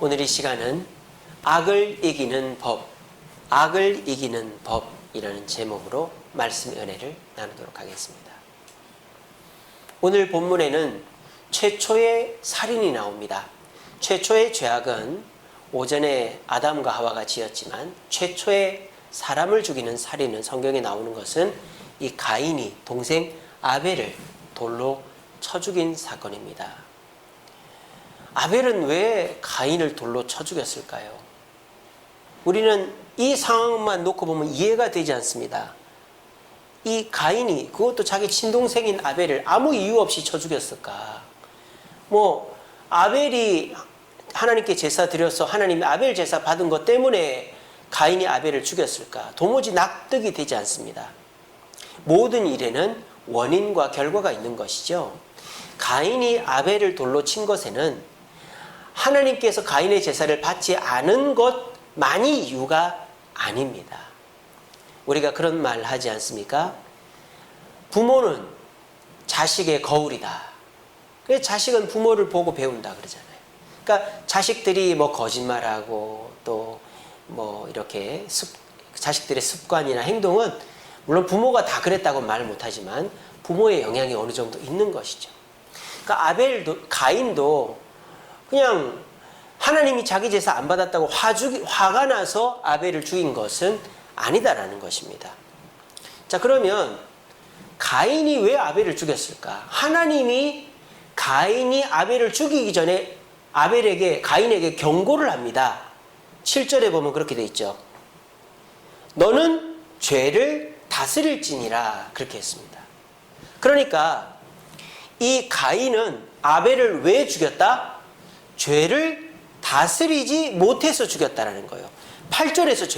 오늘 이 시간은 악을 이기는 법, 악을 이기는 법이라는 제목으로 말씀 은혜를 나누도록 하겠습니다. 오늘 본문에는 최초의 살인이 나옵니다. 최초의 죄악은 오전에 아담과 하와가 지었지만 최초의 사람을 죽이는 살인은 성경에 나오는 것은 이 가인이 동생 아벨을 돌로 쳐 죽인 사건입니다. 아벨은 왜 가인을 돌로 쳐 죽였을까요? 우리는 이 상황만 놓고 보면 이해가 되지 않습니다. 이 가인이 그것도 자기 친동생인 아벨을 아무 이유 없이 쳐 죽였을까? 아벨이 하나님께 제사 드려서 하나님이 아벨 제사 받은 것 때문에 가인이 아벨을 죽였을까? 도무지 납득이 되지 않습니다. 모든 일에는 원인과 결과가 있는 것이죠. 가인이 아벨을 돌로 친 것에는 하나님께서 가인의 제사를 받지 않은 것만이 이유가 아닙니다. 우리가 그런 말 하지 않습니까? 부모는 자식의 거울이다. 그래서 자식은 부모를 보고 배운다 그러잖아요. 그러니까 자식들이 거짓말하고 또 이렇게 자식들의 습관이나 행동은 물론 부모가 다 그랬다고 말 못하지만 부모의 영향이 어느 정도 있는 것이죠. 그러니까 가인도 그냥 하나님이 자기 제사 안 받았다고 화가 나서 아벨을 죽인 것은 아니다라는 것입니다. 자, 그러면 가인이 왜 아벨을 죽였을까? 하나님이 가인이 아벨을 죽이기 전에 가인에게 경고를 합니다. 7절에 보면 그렇게 돼 있죠. 너는 죄를 다스릴지니라 그렇게 했습니다. 그러니까 이 가인은 아벨을 왜 죽였다? 죄를 다스리지 못해서 죽였다라는 거예요. 8절에서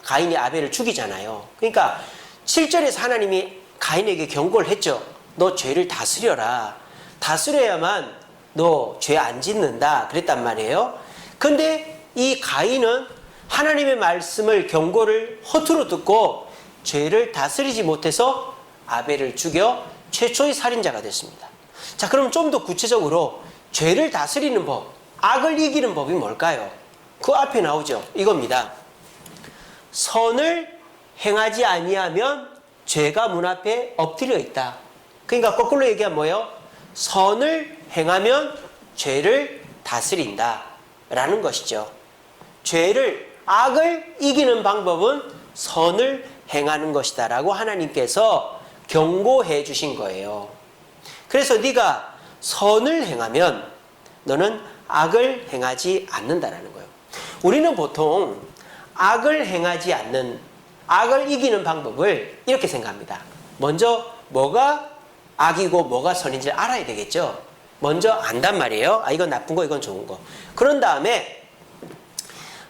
가인이 아벨을 죽이잖아요. 그러니까 7절에서 하나님이 가인에게 경고를 했죠. 너 죄를 다스려라. 다스려야만 너 죄 안 짓는다. 그랬단 말이에요. 근데 이 가인은 하나님의 말씀을 경고를 허투루 듣고 죄를 다스리지 못해서 아벨을 죽여 최초의 살인자가 됐습니다. 자, 그럼 좀 더 구체적으로 죄를 다스리는 법, 악을 이기는 법이 뭘까요? 그 앞에 나오죠. 이겁니다. 선을 행하지 아니하면 죄가 문 앞에 엎드려 있다. 그러니까 거꾸로 얘기하면 뭐예요? 선을 행하면 죄를 다스린다 라는 것이죠. 악을 이기는 방법은 선을 행하는 것이다 라고 하나님께서 경고해 주신 거예요. 그래서 네가 선을 행하면 너는 악을 행하지 않는다라는 거예요. 우리는 보통 악을 이기는 방법을 이렇게 생각합니다. 먼저 뭐가 악이고 뭐가 선인지를 알아야 되겠죠. 먼저 안단 말이에요. 이건 나쁜 거, 이건 좋은 거. 그런 다음에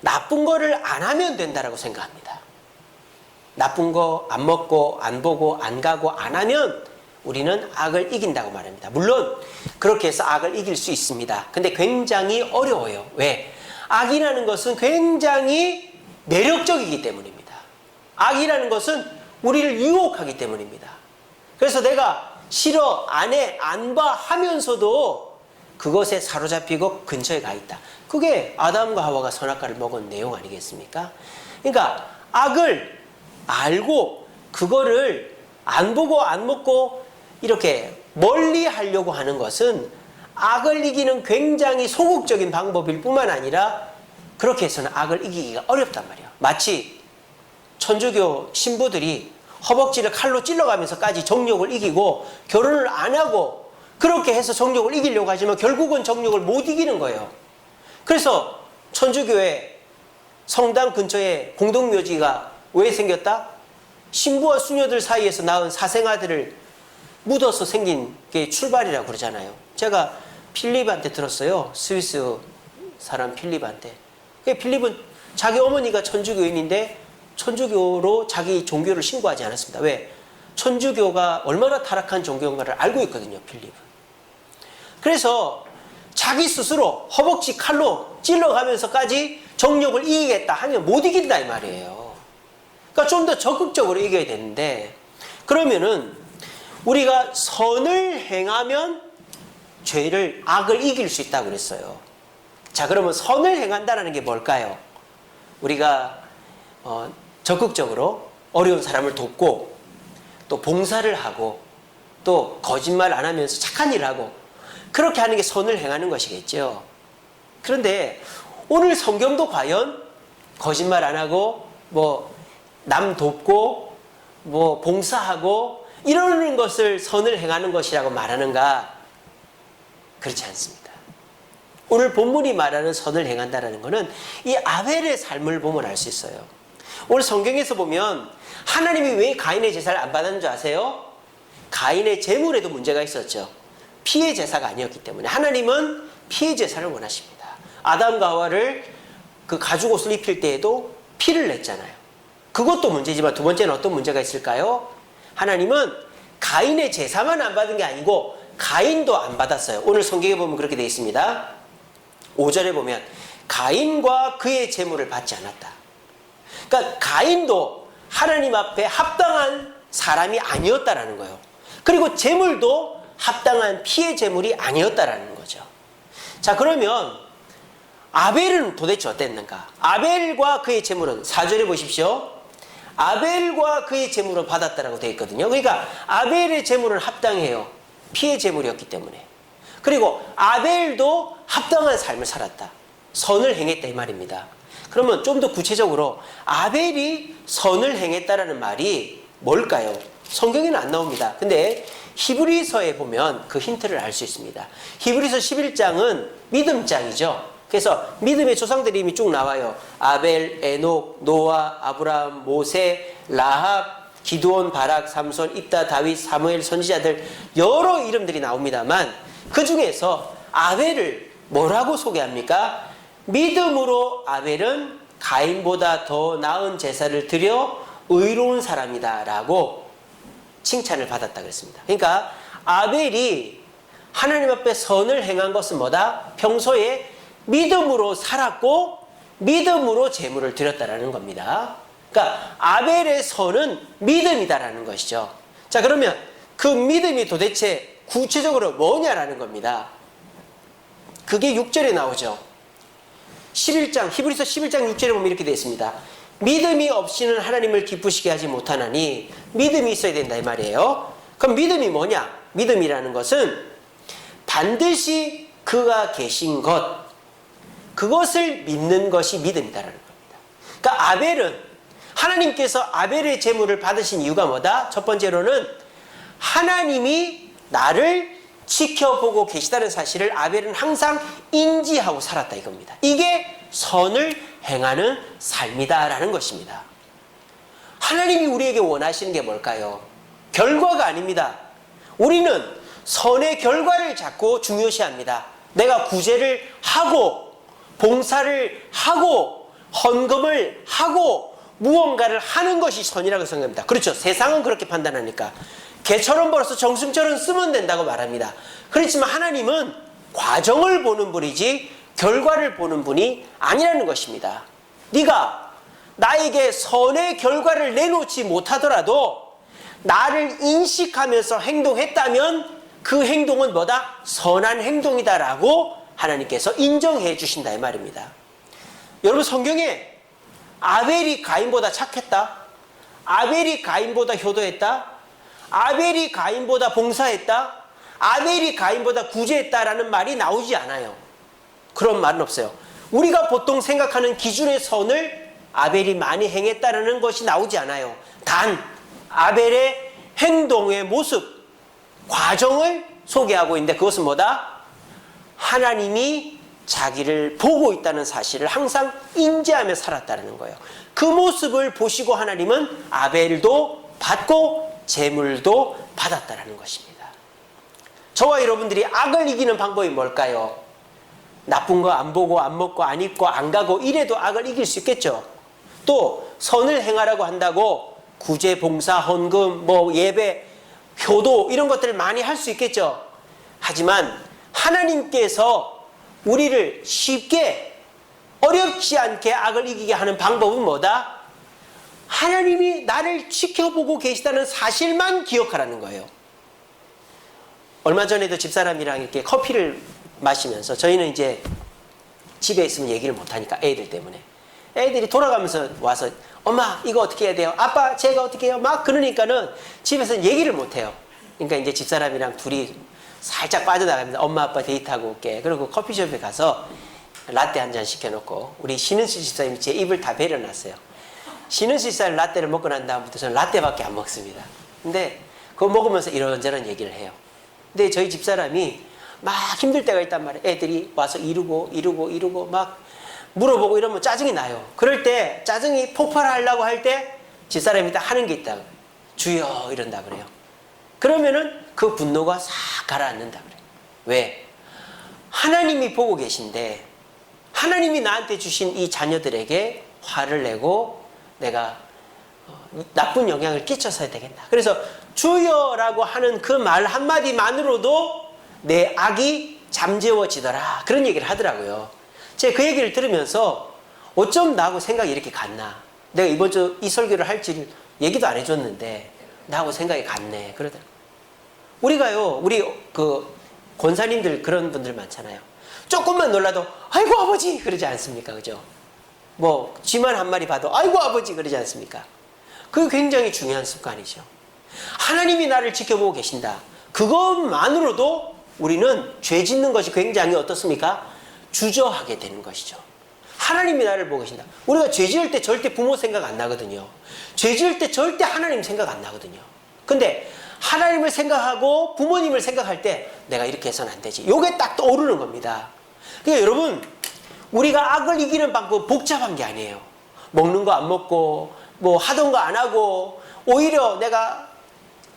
나쁜 거를 안 하면 된다라고 생각합니다. 나쁜 거 안 먹고 안 보고 안 가고 안 하면 우리는 악을 이긴다고 말합니다. 물론 그렇게 해서 악을 이길 수 있습니다. 근데 굉장히 어려워요. 왜? 악이라는 것은 굉장히 매력적이기 때문입니다. 악이라는 것은 우리를 유혹하기 때문입니다. 그래서 내가 싫어, 안 해, 안 봐 하면서도 그것에 사로잡히고 근처에 가 있다. 그게 아담과 하와가 선악과를 먹은 내용 아니겠습니까? 그러니까 악을 알고 그거를 안 보고 안 먹고 이렇게 멀리 하려고 하는 것은 악을 이기는 굉장히 소극적인 방법일 뿐만 아니라 그렇게 해서는 악을 이기기가 어렵단 말이에요. 마치 천주교 신부들이 허벅지를 칼로 찔러가면서까지 정욕을 이기고 결혼을 안 하고 그렇게 해서 정욕을 이기려고 하지만 결국은 정욕을 못 이기는 거예요. 그래서 천주교의 성당 근처에 공동묘지가 왜 생겼다? 신부와 수녀들 사이에서 낳은 사생아들을 묻어서 생긴 게 출발이라고 그러잖아요. 제가 필립한테 들었어요. 스위스 사람 필립한테. 필립은 자기 어머니가 천주교인인데 천주교로 자기 종교를 신고하지 않았습니다. 왜? 천주교가 얼마나 타락한 종교인가를 알고 있거든요. 필립은. 그래서 자기 스스로 허벅지 칼로 찔러가면서까지 정욕을 이기겠다 하면 못 이긴다 이 말이에요. 그러니까 좀 더 적극적으로 이겨야 되는데 그러면은 우리가 선을 행하면 악을 이길 수 있다고 그랬어요. 자, 그러면 선을 행한다는 게 뭘까요? 우리가 적극적으로 어려운 사람을 돕고 또 봉사를 하고 또 거짓말 안 하면서 착한 일을 하고 그렇게 하는 게 선을 행하는 것이겠죠. 그런데 오늘 성경도 과연 거짓말 안 하고 남 돕고 봉사하고 이러는 것을 선을 행하는 것이라고 말하는가? 그렇지 않습니다. 오늘 본문이 말하는 선을 행한다는 것은 이 아벨의 삶을 보면 알 수 있어요. 오늘 성경에서 보면 하나님이 왜 가인의 제사를 안 받았는 줄 아세요? 가인의 제물에도 문제가 있었죠. 피의 제사가 아니었기 때문에. 하나님은 피의 제사를 원하십니다. 아담과 하와를 그 가죽옷을 입힐 때에도 피를 냈잖아요. 그것도 문제지만 두 번째는 어떤 문제가 있을까요? 하나님은 가인의 제사만 안 받은 게 아니고 가인도 안 받았어요. 오늘 성경에 보면 그렇게 되어 있습니다. 5절에 보면 가인과 그의 제물을 받지 않았다. 그러니까 가인도 하나님 앞에 합당한 사람이 아니었다라는 거예요. 그리고 제물도 합당한 피의 제물이 아니었다라는 거죠. 자, 그러면 아벨은 도대체 어땠는가? 아벨과 그의 제물은 4절에 보십시오. 아벨과 그의 제물은 받았다라고 되어 있거든요. 그러니까 아벨의 제물은 합당해요. 피의 제물이었기 때문에. 그리고 아벨도 합당한 삶을 살았다. 선을 행했다 이 말입니다. 그러면 좀 더 구체적으로 아벨이 선을 행했다라는 말이 뭘까요? 성경에는 안 나옵니다. 근데 히브리서에 보면 그 힌트를 알 수 있습니다. 히브리서 11장은 믿음장이죠. 그래서 믿음의 조상들이 이미 쭉 나와요. 아벨, 에녹, 노아, 아브라함, 모세, 라합, 기드온, 바락, 삼손, 입다, 다윗, 사무엘, 선지자들 여러 이름들이 나옵니다만 그 중에서 아벨을 뭐라고 소개합니까? 믿음으로 아벨은 가인보다 더 나은 제사를 드려 의로운 사람이다 라고 칭찬을 받았다 그랬습니다. 그러니까 아벨이 하나님 앞에 선을 행한 것은 뭐다? 평소에 믿음으로 살았고 믿음으로 제물을 드렸다라는 겁니다. 그러니까 아벨의 선은 믿음이다라는 것이죠. 자, 그러면 그 믿음이 도대체 구체적으로 뭐냐라는 겁니다. 그게 6절에 나오죠. 11장, 히브리서 11장 6절에 보면 이렇게 되어 있습니다. 믿음이 없이는 하나님을 기쁘시게 하지 못하나니 믿음이 있어야 된다 이 말이에요. 그럼 믿음이 뭐냐? 믿음이라는 것은 반드시 그가 계신 것, 그것을 믿는 것이 믿음이다라는 겁니다. 그러니까 아벨은 하나님께서 아벨의 제물을 받으신 이유가 뭐다? 첫 번째로는 하나님이 나를 지켜보고 계시다는 사실을 아벨은 항상 인지하고 살았다 이겁니다. 이게 선을 행하는 삶이다라는 것입니다. 하나님이 우리에게 원하시는 게 뭘까요? 결과가 아닙니다. 우리는 선의 결과를 자꾸 중요시합니다. 내가 구제를 하고 봉사를 하고 헌금을 하고 무언가를 하는 것이 선이라고 생각합니다. 그렇죠. 세상은 그렇게 판단하니까. 개처럼 벌어서 정승처럼 쓰면 된다고 말합니다. 그렇지만 하나님은 과정을 보는 분이지 결과를 보는 분이 아니라는 것입니다. 네가 나에게 선의 결과를 내놓지 못하더라도 나를 인식하면서 행동했다면 그 행동은 뭐다? 선한 행동이다라고 하나님께서 인정해 주신다 이 말입니다. 여러분 성경에 아벨이 가인보다 착했다? 아벨이 가인보다 효도했다? 아벨이 가인보다 봉사했다? 아벨이 가인보다 구제했다라는 말이 나오지 않아요. 그런 말은 없어요. 우리가 보통 생각하는 기준의 선을 아벨이 많이 행했다라는 것이 나오지 않아요. 단 아벨의 행동의 모습, 과정을 소개하고 있는데 그것은 뭐다? 하나님이 자기를 보고 있다는 사실을 항상 인지하며 살았다는 거예요. 그 모습을 보시고 하나님은 아벨도 받고 제물도 받았다는 것입니다. 저와 여러분들이 악을 이기는 방법이 뭘까요? 나쁜 거 안 보고 안 먹고 안 입고 안 가고 이래도 악을 이길 수 있겠죠. 또 선을 행하라고 한다고 구제, 봉사, 헌금, 예배, 효도 이런 것들을 많이 할 수 있겠죠. 하지만 하나님께서 우리를 쉽게 어렵지 않게 악을 이기게 하는 방법은 뭐다? 하나님이 나를 지켜보고 계시다는 사실만 기억하라는 거예요. 얼마 전에도 집사람이랑 이렇게 커피를 마시면서 저희는 이제 집에 있으면 얘기를 못하니까 애들 때문에. 애들이 돌아가면서 와서 엄마 이거 어떻게 해야 돼요? 아빠 제가 어떻게 해요? 막 그러니까는 집에서는 얘기를 못해요. 그러니까 이제 집사람이랑 둘이 살짝 빠져나가면서 엄마 아빠 데이트하고 올게. 그리고 커피숍에 가서 라떼 한 잔 시켜놓고 우리 신은수 집사님이 제 입을 다 베려놨어요. 신은수 집사님 라떼를 먹고 난 다음부터 저는 라떼밖에 안 먹습니다. 근데 그거 먹으면서 이런저런 얘기를 해요. 근데 저희 집사람이 막 힘들 때가 있단 말이에요. 애들이 와서 이루고 막 물어보고 이러면 짜증이 나요. 그럴 때 짜증이 폭발하려고 할 때 집사람이 딱 하는 게 있다. 주여 이런다 그래요. 그러면은 그 분노가 싹 가라앉는다 그래요. 왜? 하나님이 보고 계신데 하나님이 나한테 주신 이 자녀들에게 화를 내고 내가 나쁜 영향을 끼쳐서야 되겠나. 그래서 주여라고 하는 그 말 한마디만으로도 내 악이 잠재워지더라. 그런 얘기를 하더라고요. 제가 그 얘기를 들으면서 어쩜 나하고 생각이 이렇게 같나. 내가 이번 주 이 설교를 할지 얘기도 안 해줬는데 나하고 생각이 같네. 그러더라고요. 우리가요, 우리 그 권사님들 그런 분들 많잖아요. 조금만 놀라도 아이고 아버지 그러지 않습니까? 그죠? 뭐 쥐만 한 마리 봐도 아이고 아버지 그러지 않습니까? 그게 굉장히 중요한 습관이죠. 하나님이 나를 지켜보고 계신다. 그것만으로도 우리는 죄 짓는 것이 굉장히 어떻습니까? 주저하게 되는 것이죠. 하나님이 나를 보고 계신다. 우리가 죄 지을 때 절대 부모 생각 안 나거든요. 죄 지을 때 절대 하나님 생각 안 나거든요. 근데 하나님을 생각하고 부모님을 생각할 때 내가 이렇게 해서는 안 되지. 요게 딱 떠오르는 겁니다. 그러니까 여러분, 우리가 악을 이기는 방법 복잡한 게 아니에요. 먹는 거 안 먹고 뭐 하던 거 안 하고 오히려 내가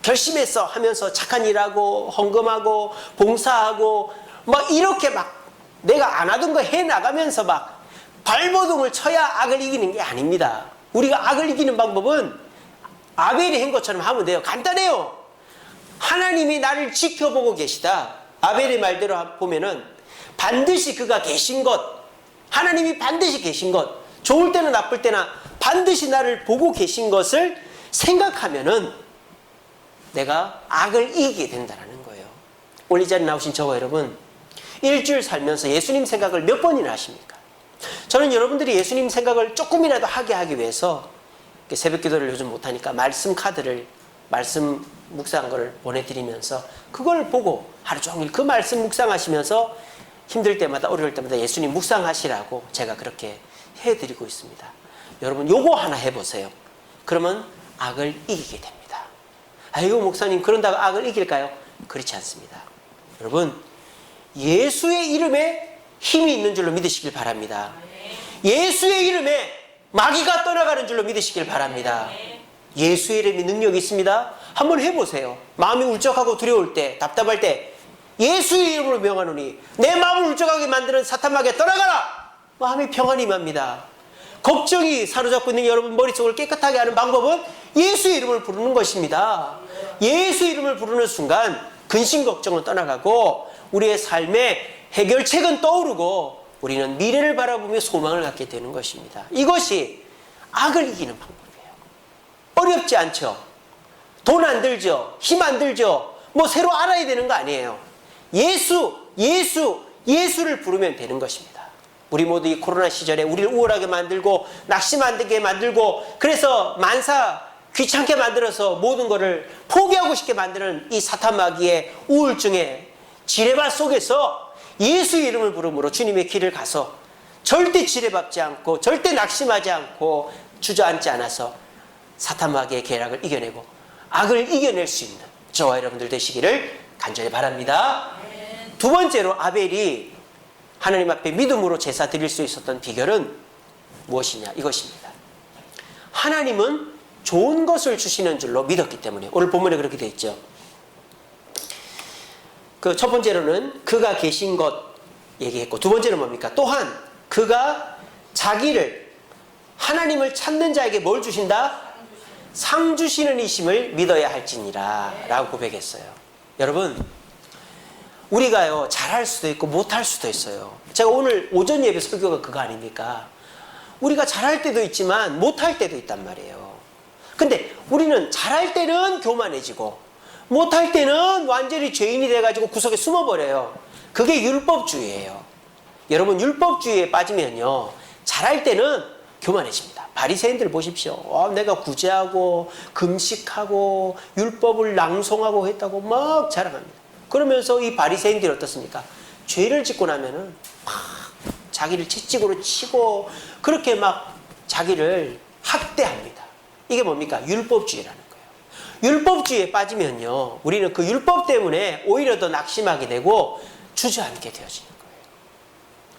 결심했어 하면서 착한 일하고 헌금하고 봉사하고 막 이렇게 막 내가 안 하던 거 해나가면서 막 발버둥을 쳐야 악을 이기는 게 아닙니다. 우리가 악을 이기는 방법은 아벨이 한 것처럼 하면 돼요. 간단해요. 하나님이 나를 지켜보고 계시다. 아벨의 말대로 보면은 반드시 그가 계신 것, 하나님이 반드시 계신 것, 좋을 때나 나쁠 때나 반드시 나를 보고 계신 것을 생각하면은 내가 악을 이기게 된다는 거예요. 오늘 이 자리에 나오신 저와 여러분, 일주일 살면서 예수님 생각을 몇 번이나 하십니까? 저는 여러분들이 예수님 생각을 조금이라도 하기 위해서 새벽 기도를 요즘 못하니까 말씀 카드를, 말씀 묵상한 거를 보내드리면서 그걸 보고 하루 종일 그 말씀 묵상하시면서 힘들 때마다 어려울 때마다 예수님 묵상하시라고 제가 그렇게 해드리고 있습니다. 여러분 요거 하나 해보세요. 그러면 악을 이기게 됩니다. 아이고 목사님 그런다고 악을 이길까요? 그렇지 않습니다. 여러분 예수의 이름에 힘이 있는 줄로 믿으시길 바랍니다. 예수의 이름에 마귀가 떠나가는 줄로 믿으시길 바랍니다. 예수의 이름이 능력이 있습니다. 한번 해보세요. 마음이 울적하고 두려울 때, 답답할 때 예수의 이름으로 명하노니 내 마음을 울적하게 만드는 사탄 마귀야 떠나가라. 마음이 평안이 임합니다. 걱정이 사로잡고 있는 여러분 머릿속을 깨끗하게 하는 방법은 예수의 이름을 부르는 것입니다. 예수의 이름을 부르는 순간 근심 걱정은 떠나가고 우리의 삶의 해결책은 떠오르고 우리는 미래를 바라보며 소망을 갖게 되는 것입니다. 이것이 악을 이기는 방법이에요. 어렵지 않죠? 돈 안 들죠? 힘 안 들죠? 뭐 새로 알아야 되는 거 아니에요. 예수를 부르면 되는 것입니다. 우리 모두 이 코로나 시절에 우리를 우울하게 만들고 낙심하게 만들고 그래서 만사 귀찮게 만들어서 모든 것을 포기하고 싶게 만드는 이 사탄 마귀의 우울증의 지뢰밭 속에서 예수의 이름을 부름으로 주님의 길을 가서 절대 지뢰밟지 않고 절대 낙심하지 않고 주저앉지 않아서 사탄 마귀의 계략을 이겨내고 악을 이겨낼 수 있는 저와 여러분들 되시기를 간절히 바랍니다. 두 번째로 아벨이 하나님 앞에 믿음으로 제사 드릴 수 있었던 비결은 무엇이냐? 이것입니다. 하나님은 좋은 것을 주시는 줄로 믿었기 때문에 오늘 본문에 그렇게 되어 있죠. 그 첫 번째로는 그가 계신 것 얘기했고 두 번째는 뭡니까? 또한 그가 자기를 하나님을 찾는 자에게 뭘 주신다? 상 주시는 이심을 믿어야 할지니라 라고 고백했어요. 여러분 우리가요 잘할 수도 있고 못할 수도 있어요. 제가 오늘 오전 예배 설교가 그거 아닙니까? 우리가 잘할 때도 있지만 못할 때도 있단 말이에요. 근데 우리는 잘할 때는 교만해지고 못할 때는 완전히 죄인이 돼가지고 구석에 숨어버려요. 그게 율법주의예요. 여러분 율법주의에 빠지면요, 잘할 때는 교만해집니다. 바리새인들 보십시오. 내가 구제하고 금식하고 율법을 낭송하고 했다고 막 자랑합니다. 그러면서 이 바리새인들이 어떻습니까? 죄를 짓고 나면은 막 자기를 채찍으로 치고 그렇게 막 자기를 학대합니다. 이게 뭡니까? 율법주의라는 거예요. 율법주의에 빠지면요, 우리는 그 율법 때문에 오히려 더 낙심하게 되고 주저앉게 되어지는 거예요.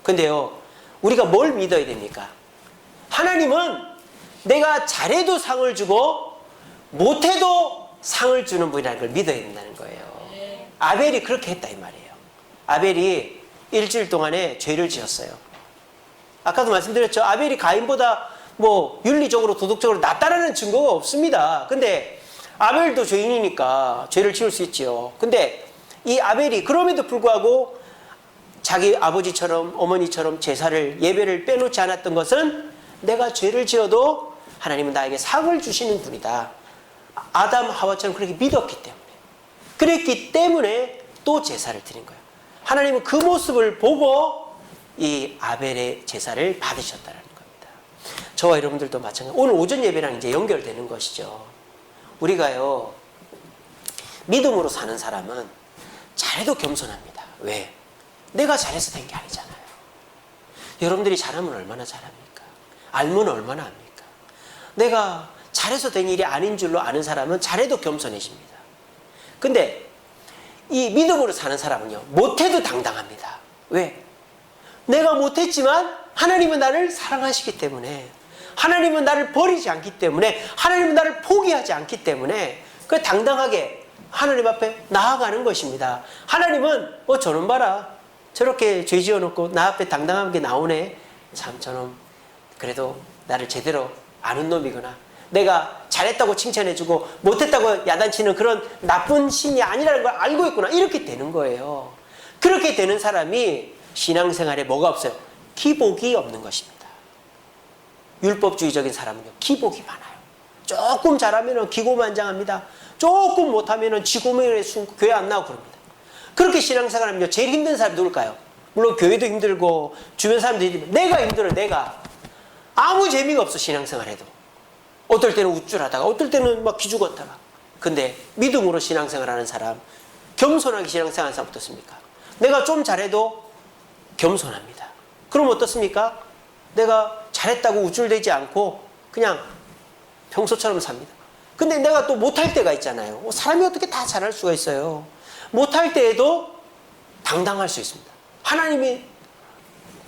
근데요, 우리가 뭘 믿어야 됩니까? 하나님은 내가 잘해도 상을 주고 못해도 상을 주는 분이라는 걸 믿어야 된다는 거예요. 아벨이 그렇게 했다 이 말이에요. 아벨이 일주일 동안에 죄를 지었어요. 아까도 말씀드렸죠. 아벨이 가인보다 뭐 윤리적으로 도덕적으로 낫다라는 증거가 없습니다. 근데 아벨도 죄인이니까 죄를 지을 수 있지요. 근데 이 아벨이 그럼에도 불구하고 자기 아버지처럼 어머니처럼 제사를 예배를 빼놓지 않았던 것은 내가 죄를 지어도 하나님은 나에게 상을 주시는 분이다. 아담 하와처럼 그렇게 믿었기 때문에, 그랬기 때문에 또 제사를 드린 거예요. 하나님은 그 모습을 보고 이 아벨의 제사를 받으셨다는 겁니다. 저와 여러분들도 마찬가지. 오늘 오전 예배랑 이제 연결되는 것이죠. 우리가요, 믿음으로 사는 사람은 잘해도 겸손합니다. 왜? 내가 잘해서 된 게 아니잖아요. 여러분들이 잘하면 얼마나 잘합니까? 알면 얼마나 합니까? 내가 잘해서 된 일이 아닌 줄로 아는 사람은 잘해도 겸손해집니다. 근데 이 믿음으로 사는 사람은요, 못해도 당당합니다. 왜? 내가 못했지만 하나님은 나를 사랑하시기 때문에, 하나님은 나를 버리지 않기 때문에, 하나님은 나를 포기하지 않기 때문에 그 당당하게 하나님 앞에 나아가는 것입니다. 하나님은 저놈 봐라, 저렇게 죄 지어놓고 나 앞에 당당하게 나오네, 참 저놈 그래도 나를 제대로 아는 놈이구나, 내가 잘했다고 칭찬해주고 못했다고 야단치는 그런 나쁜 신이 아니라는 걸 알고 있구나, 이렇게 되는 거예요. 그렇게 되는 사람이 신앙생활에 뭐가 없어요? 기복이 없는 것입니다. 율법주의적인 사람은요, 기복이 많아요. 조금 잘하면 기고만장합니다. 조금 못하면 지구명에 교회 안 나오고 그럽니다. 그렇게 신앙생활하면요, 제일 힘든 사람이 누굴까요? 물론 교회도 힘들고 주변 사람들이 힘들고, 내가 힘들어요. 내가 아무 재미가 없어. 신앙생활해도 어떨 때는 우쭐하다가 어떨 때는 막 기죽었다가. 근데 믿음으로 신앙생활하는 사람, 겸손하게 신앙생활하는 사람 어떻습니까? 내가 좀 잘해도 겸손합니다. 그럼 어떻습니까? 내가 잘했다고 우쭐대지 않고 그냥 평소처럼 삽니다. 근데 내가 또 못할 때가 있잖아요. 사람이 어떻게 다 잘할 수가 있어요. 못할 때에도 당당할 수 있습니다. 하나님이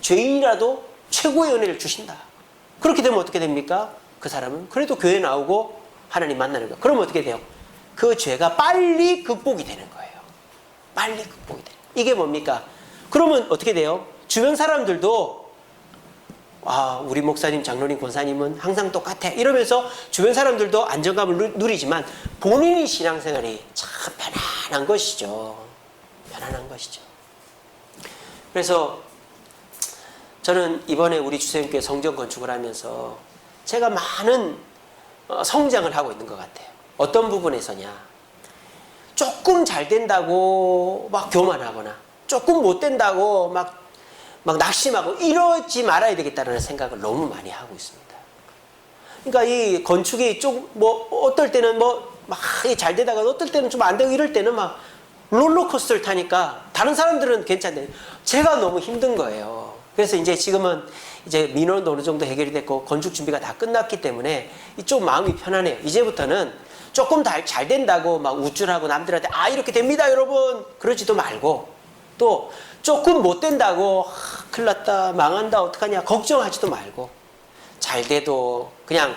죄인이라도 최고의 은혜를 주신다. 그렇게 되면 어떻게 됩니까? 그 사람은 그래도 교회 나오고 하나님 만나는 거예요. 그러면 어떻게 돼요? 그 죄가 빨리 극복이 되는 거예요. 빨리 극복이 돼요. 이게 뭡니까? 그러면 어떻게 돼요? 주변 사람들도 우리 목사님, 장로님, 권사님은 항상 똑같아 이러면서 주변 사람들도 안정감을 누리지만 본인이 신앙생활이 참 편안한 것이죠. 편안한 것이죠. 그래서 저는 이번에 우리 주생님께 성전 건축을 하면서 제가 많은 성장을 하고 있는 것 같아요. 어떤 부분에서냐, 조금 잘 된다고 막 교만하거나 조금 못 된다고 막 낙심하고 이러지 말아야 되겠다는 생각을 너무 많이 하고 있습니다. 그러니까 이 건축이 좀 어떨 때는 막 잘 되다가 어떨 때는 좀 안 되고 이럴 때는 막 롤러코스터를 타니까 다른 사람들은 괜찮은데 제가 너무 힘든 거예요. 그래서 이제 지금은 이제 민원도 어느 정도 해결이 됐고 건축 준비가 다 끝났기 때문에 좀 마음이 편하네요. 이제부터는 조금 잘 된다고 막 우쭐하고 남들한테 이렇게 됩니다 여러분 그러지도 말고, 또 조금 못 된다고 큰일 났다 망한다 어떡하냐 걱정하지도 말고, 잘 돼도 그냥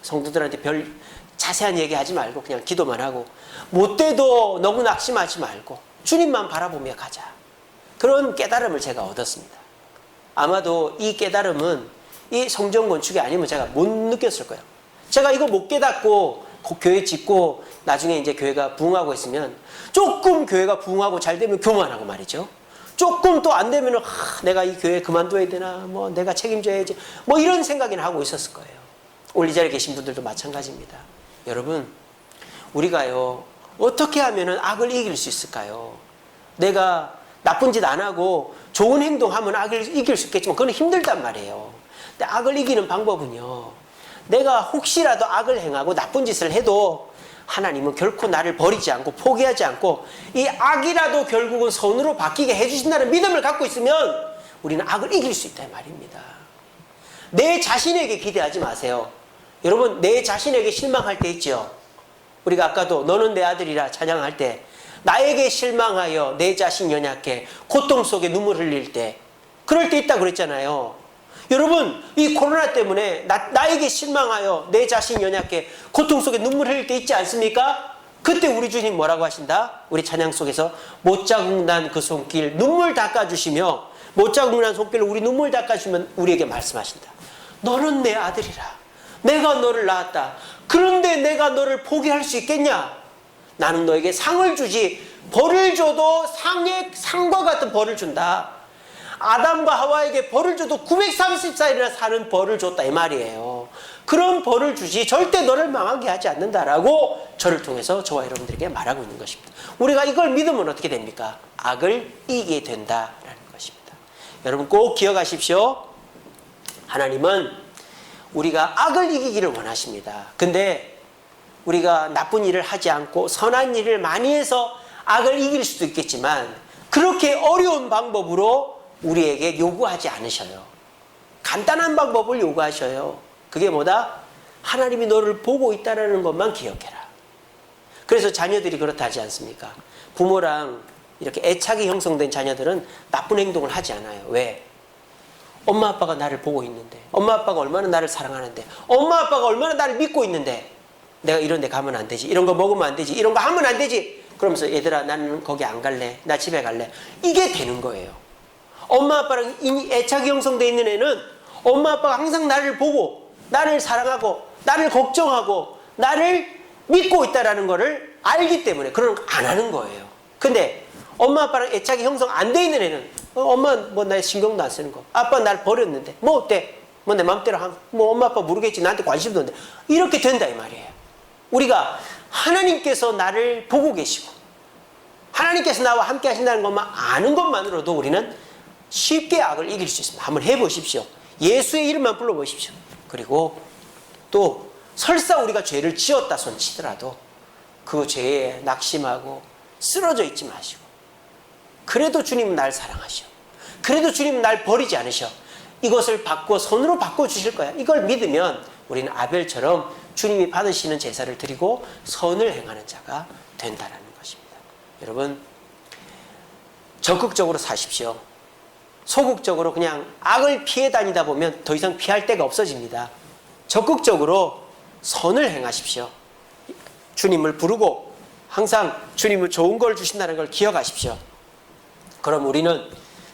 성도들한테 별 자세한 얘기하지 말고 그냥 기도만 하고, 못 돼도 너무 낙심하지 말고 주님만 바라보며 가자. 그런 깨달음을 제가 얻었습니다. 아마도 이 깨달음은 이 성전 건축이 아니면 제가 못 느꼈을 거예요. 제가 이거 못 깨닫고 교회 짓고 나중에 이제 교회가 부흥하고 있으면 조금 교회가 부흥하고 잘 되면 교만하고 말이죠. 조금 또 안 되면 내가 이 교회 그만둬야 되나, 내가 책임져야지, 이런 생각이나 하고 있었을 거예요. 오늘 이 자리에 계신 분들도 마찬가지입니다. 여러분, 우리가요 어떻게 하면 악을 이길 수 있을까요? 내가 나쁜 짓 안 하고 좋은 행동하면 악을 이길 수 있겠지만 그건 힘들단 말이에요. 근데 악을 이기는 방법은요, 내가 혹시라도 악을 행하고 나쁜 짓을 해도 하나님은 결코 나를 버리지 않고 포기하지 않고 이 악이라도 결국은 선으로 바뀌게 해주신다는 믿음을 갖고 있으면 우리는 악을 이길 수 있다 말입니다. 내 자신에게 기대하지 마세요. 여러분, 내 자신에게 실망할 때 있죠. 우리가 아까도 너는 내 아들이라 찬양할 때 나에게 실망하여 내 자신 연약해 고통 속에 눈물 흘릴 때, 그럴 때 있다고 그랬잖아요. 여러분, 이 코로나 때문에 나에게 실망하여 내 자신 연약해 고통 속에 눈물 흘릴 때 있지 않습니까? 그때 우리 주님 뭐라고 하신다? 우리 찬양 속에서 못자국 난 그 손길 눈물 닦아주시며, 못자국 난 손길로 우리 눈물 닦아주시면 우리에게 말씀하신다. 너는 내 아들이라. 내가 너를 낳았다. 그런데 내가 너를 포기할 수 있겠냐? 나는 너에게 상을 주지, 벌을 줘도 상과 같은 벌을 준다. 아담과 하와에게 벌을 줘도 930살이나 사는 벌을 줬다 이 말이에요. 그런 벌을 주지 절대 너를 망하게 하지 않는다라고 저를 통해서 저와 여러분들에게 말하고 있는 것입니다. 우리가 이걸 믿으면 어떻게 됩니까? 악을 이기게 된다라는 것입니다. 여러분 꼭 기억하십시오. 하나님은 우리가 악을 이기기를 원하십니다. 근데 우리가 나쁜 일을 하지 않고 선한 일을 많이 해서 악을 이길 수도 있겠지만 그렇게 어려운 방법으로 우리에게 요구하지 않으셔요. 간단한 방법을 요구하셔요. 그게 뭐다? 하나님이 너를 보고 있다는 것만 기억해라. 그래서 자녀들이 그렇다 하지 않습니까? 부모랑 이렇게 애착이 형성된 자녀들은 나쁜 행동을 하지 않아요. 왜? 엄마 아빠가 나를 보고 있는데, 엄마 아빠가 얼마나 나를 사랑하는데, 엄마 아빠가 얼마나 나를 믿고 있는데 내가 이런 데 가면 안 되지, 이런 거 먹으면 안 되지, 이런 거 하면 안 되지, 그러면서 얘들아 나는 거기 안 갈래, 나 집에 갈래, 이게 되는 거예요. 엄마 아빠랑 애착이 형성되어 있는 애는 엄마 아빠가 항상 나를 보고 나를 사랑하고 나를 걱정하고 나를 믿고 있다는 거를 알기 때문에 그런 거 안 하는 거예요. 근데 엄마 아빠랑 애착이 형성 안 돼 있는 애는 엄마 뭐 나 신경도 안 쓰는 거, 아빠 날 버렸는데 뭐 어때, 뭐 내 맘대로 하면 뭐 엄마 아빠 모르겠지, 나한테 관심도 없는데, 이렇게 된다 이 말이에요. 우리가 하나님께서 나를 보고 계시고 하나님께서 나와 함께 하신다는 것만 아는 것만으로도 우리는 쉽게 악을 이길 수 있습니다. 한번 해보십시오. 예수의 이름만 불러보십시오. 그리고 또 설사 우리가 죄를 지었다 손치더라도 그 죄에 낙심하고 쓰러져 있지 마시고, 그래도 주님은 날 사랑하셔, 그래도 주님은 날 버리지 않으셔, 이것을 손으로 바꿔주실 거야, 이걸 믿으면 우리는 아벨처럼 주님이 받으시는 제사를 드리고 선을 행하는 자가 된다는 것입니다. 여러분 적극적으로 사십시오. 소극적으로 그냥 악을 피해 다니다 보면 더 이상 피할 데가 없어집니다. 적극적으로 선을 행하십시오. 주님을 부르고 항상 주님은 좋은 걸 주신다는 걸 기억하십시오. 그럼 우리는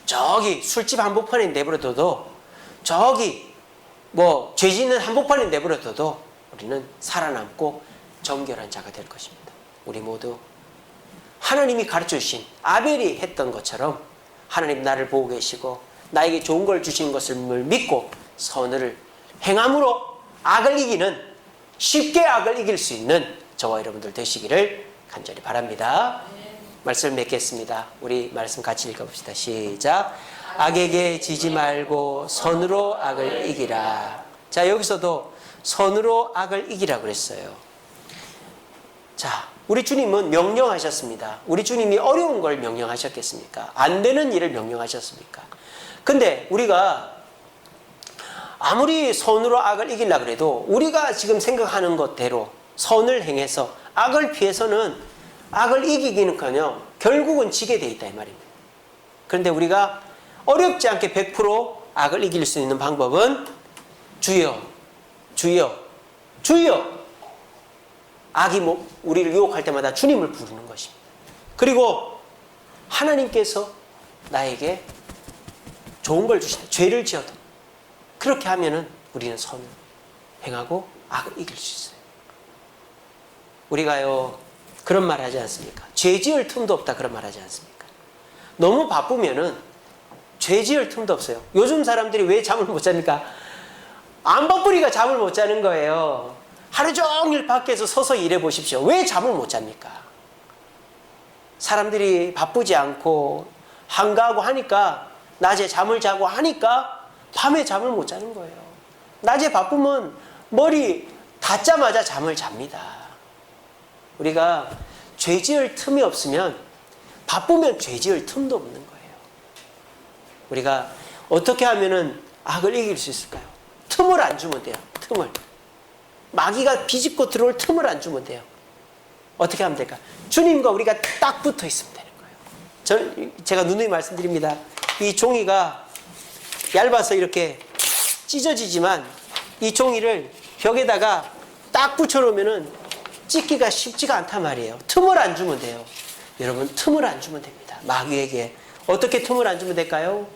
저기 술집 한복판에 내버려둬도, 저기 뭐 죄 짓는 한복판에 내버려둬도 우리는 살아남고 정결한 자가 될 것입니다. 우리 모두 하나님이 가르쳐 주신 아벨이 했던 것처럼 하나님 나를 보고 계시고 나에게 좋은 걸 주신 것을 믿고 선을 행함으로 악을 이기는, 쉽게 악을 이길 수 있는 저와 여러분들 되시기를 간절히 바랍니다. 말씀을 맺겠습니다. 우리 말씀 같이 읽어봅시다. 시작. 악에게 지지 말고 선으로 악을 이기라. 자, 여기서도 선으로 악을 이기라 그랬어요. 자, 우리 주님은 명령하셨습니다. 우리 주님이 어려운 걸 명령하셨겠습니까? 안 되는 일을 명령하셨습니까? 근데 우리가 아무리 선으로 악을 이기려고 그래도 우리가 지금 생각하는 것대로 선을 행해서 악을 피해서는 악을 이기기는커녕 결국은 지게 돼 있다 이 말입니다. 그런데 우리가 어렵지 않게 100% 악을 이길 수 있는 방법은 주여, 주여, 주여. 악이 우리를 유혹할 때마다 주님을 부르는 것입니다. 그리고 하나님께서 나에게 좋은 걸 주신다. 죄를 지어도 그렇게 하면은 우리는 선을 행하고 악을 이길 수 있어요. 우리가요 그런 말 하지 않습니까? 죄 지을 틈도 없다 그런 말 하지 않습니까? 너무 바쁘면은 죄 지을 틈도 없어요. 요즘 사람들이 왜 잠을 못 잡니까? 안 바쁘니까 잠을 못 자는 거예요. 하루 종일 밖에서 서서 일해 보십시오. 왜 잠을 못 잡니까? 사람들이 바쁘지 않고 한가하고 하니까 낮에 잠을 자고 하니까 밤에 잠을 못 자는 거예요. 낮에 바쁘면 머리 닿자마자 잠을 잡니다. 우리가 죄 지을 틈이 없으면 바쁘면 죄 지을 틈도 없는 거예요. 우리가 어떻게 하면은 악을 이길 수 있을까요? 틈을 안 주면 돼요. 틈을. 마귀가 비집고 들어올 틈을 안 주면 돼요. 어떻게 하면 될까? 주님과 우리가 딱 붙어 있으면 되는 거예요. 제가 누누이 말씀드립니다. 이 종이가 얇아서 이렇게 찢어지지만 이 종이를 벽에다가 딱 붙여놓으면은 찢기가 쉽지가 않단 말이에요. 틈을 안 주면 돼요. 여러분, 틈을 안 주면 됩니다. 마귀에게. 어떻게 틈을 안 주면 될까요?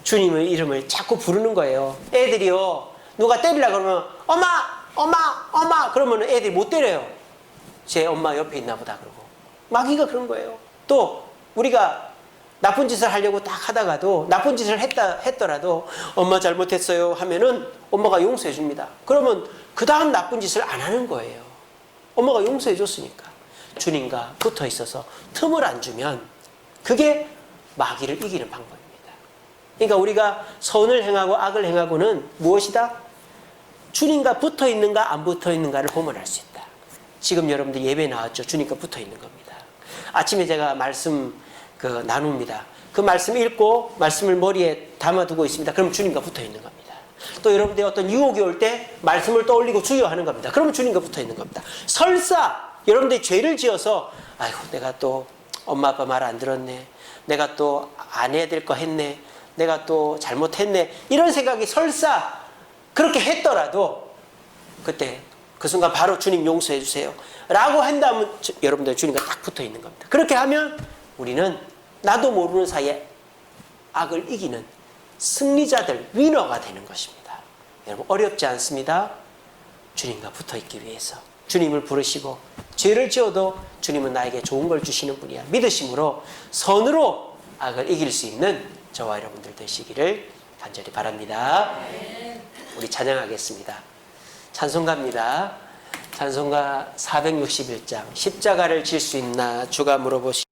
주님의 이름을 자꾸 부르는 거예요. 애들이요, 누가 때리려고 그러면 엄마! 엄마! 엄마! 그러면 애들이 못 때려요. 제 엄마 옆에 있나 보다 그러고. 마귀가 그런 거예요. 또 우리가 나쁜 짓을 하려고 딱 하다가도 나쁜 짓을 했더라도 엄마 잘못했어요 하면은 엄마가 용서해 줍니다. 그러면 그 다음 나쁜 짓을 안 하는 거예요. 엄마가 용서해 줬으니까. 주님과 붙어 있어서 틈을 안 주면 그게 마귀를 이기는 방법입니다. 그러니까 우리가 선을 행하고 악을 행하고는 무엇이다? 주님과 붙어 있는가 안 붙어 있는가를 보면 알 수 있다. 지금 여러분들 예배 나왔죠? 주님과 붙어 있는 겁니다. 아침에 제가 말씀 나눕니다. 그 말씀 읽고 말씀을 머리에 담아두고 있습니다. 그럼 주님과 붙어 있는 겁니다. 또 여러분들이 어떤 유혹이 올 때 말씀을 떠올리고 주여 하는 겁니다. 그러면 주님과 붙어 있는 겁니다. 설사 여러분들이 죄를 지어서 아이고 내가 또 엄마 아빠 말 안 들었네. 내가 또 안 해야 될 거 했네. 내가 또 잘못했네. 이런 생각이 설사 그렇게 했더라도 그때 그 순간 바로 주님 용서해 주세요 라고 한다면 여러분들 주님과 딱 붙어 있는 겁니다. 그렇게 하면 우리는 나도 모르는 사이에 악을 이기는 승리자들, 위너가 되는 것입니다. 여러분 어렵지 않습니다. 주님과 붙어 있기 위해서 주님을 부르시고 죄를 지어도 주님은 나에게 좋은 걸 주시는 분이야. 믿으심으로 선으로 악을 이길 수 있는 저와 여러분들 되시기를 간절히 바랍니다. 우리 찬양하겠습니다. 찬송가입니다. 찬송가 461장 십자가를 질 수 있나 주가 물어보시